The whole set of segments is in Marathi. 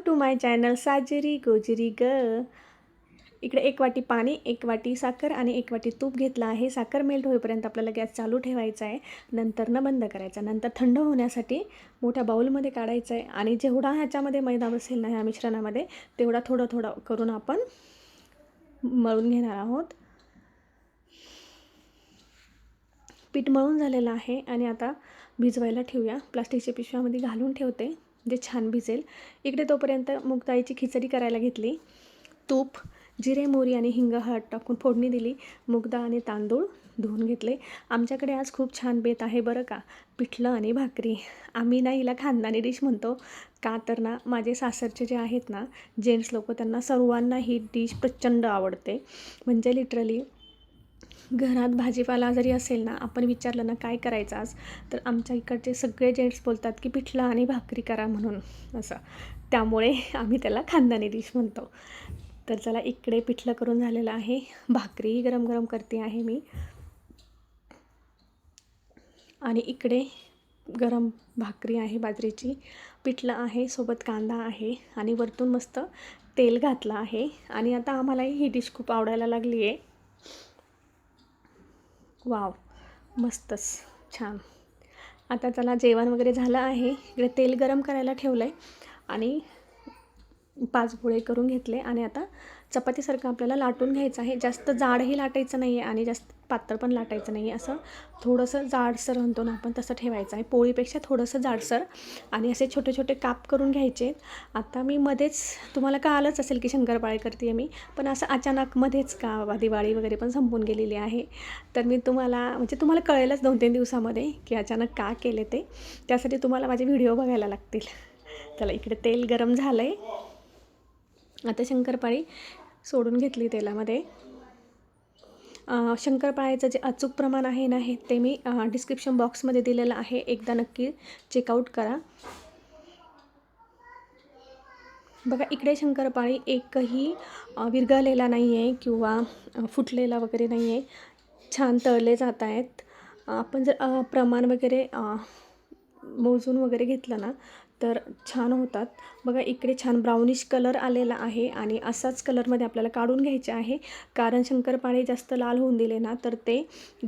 टू माय चॅनल साजरी गोजरी ग। इकडे 1 वाटी पाणी, 1 वाटी साखर आणि 1 वाटी तूप घेतलं आहे। साखर मेल्ट होईपर्यंत आपल्याला गॅस चालू ठेवायचा आहे, नंतर बंद करायचा। नंतर थंड होण्यासाठी मोठ्या बाउलमध्ये काढायचं आहे आणि जेवढा ह्याच्यामध्ये मैदा बसेल ना ह्या मिश्रणामध्ये तेवढा थोडं थोडं करून आपण मळून घेणार आहोत। पीठ मळून झालेलं आहे आणि आता भिजवायला ठेवूया। प्लास्टिकच्या पिशव्यामध्ये घालून ठेवते जे छान भिजेल। इकडे तोपर्यंत मूग डाळीची खिचडी करायला घेतली। तूप, जिरे, मोहरी आणि हिंग, हळद टाकून फोडणी दिली। मूग डाळ आणि तांदूळ धुवून घेतले। आमच्याकडे आज खूप छान बेत आहे बरं का, पिठलं आणि भाकरी। आम्ही ना हिला खानदानी डिश म्हणतो, का तर ना माझे सासरचे जे आहेत ना जेंट्स लोक, त्यांना सर्वांना ही डिश प्रचंड आवडते। म्हणजे लिटरली घरात भाजीपाला जरी असेल ना, आपण विचारलं ना काय करायचं आज, तर आमच्या इकडचे सगळे जेंट्स बोलतात की पिठलं आणि भाकरी करा म्हणून असं। त्यामुळे आम्ही त्याला खानदानी डिश म्हणतो। तर चला, इकडे पिठलं करून झालेलं आहे, भाकरी गरम गरम करते आहे मी। आणि इकडे गरम भाकरी आहे बाजरीची, पिठलं आहे, सोबत कांदा आहे आणि वरतून मस्त तेल घातलं आहे। आणि आता आम्हालाही ही डिश खूप आवडायला लागली आहे। वाव, मस्तच छान। आता चला, जेवण वगैरे झालं आहे। इकडे तेल गरम करायला ठेवलं आहे आणि 5 गोळे करून घेतले आणि आता चपातीसारखं आपल्याला लाटून घ्यायचं आहे। जास्त जाडही लाटायचं नाही आहे आणि जास्त पातळ पण लाटायचं नाही आहे, असं थोडंसं जाडसर म्हणतो ना आपण तसं ठेवायचं आहे, पोळीपेक्षा थोडंसं जाडसर। आणि असे छोटे छोटे काप करून घ्यायचे। आता मी मध्येच, तुम्हाला कळालंच असेल की शंकरपाळे करते आहे मी, पण असं अचानक मध्येच का, दिवाळी वगैरे पण संपून गेलेली आहे, तर मी तुम्हाला कळेलच 2-3 दिवसामध्ये की अचानक का केले ते। त्यासाठी तुम्हाला माझे व्हिडिओ बघायला लागतील। चला, इकडे तेल गरम झालं आहे, आता शंकरपाळी सोडून घेतली तेलामध्ये। शंकरपाळ्याचं जे अचूक प्रमाण आहे ना, हे ते मी डिस्क्रिप्शन बॉक्समध्ये दिलेलं आहे, एकदा नक्की चेकआउट करा। बघा, इकडे शंकरपाळी एकही विरघळलेला नाही आहे किंवा फुटलेला वगैरे नाही आहे, छान तळले जात आहेत। आपण जर प्रमाण वगैरे मोजून वगैरे घेतलं ना तर छान होतात। बघा, इकडे छान ब्राउनिश कलर आलेला आहे आणि असाच कलरमध्ये आपल्याला काढून घ्यायचे आहे, कारण शंकरपाळे जास्त लाल होऊन दिले ना तर ते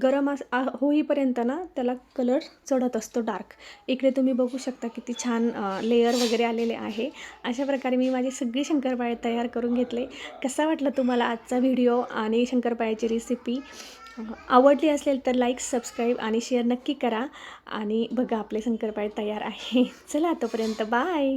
गरम होईपर्यंत ना त्याला कलर चढत असतो डार्क। इकडे तुम्ही बघू शकता किती छान लेयर वगैरे आलेले आहे। अशा प्रकारे मी माझी सगळी शंकरपाळे तयार करून घेतले। कसा वाटला तुम्हाला आजचा व्हिडिओ आणि शंकरपाळ्याची रेसिपी? आवडली असेल तर लाईक, सबस्क्राईब आणि शेअर नक्की करा। आणि बघा, आपले शंकरपाळे तयार आहे। चला, तोपर्यंत बाय।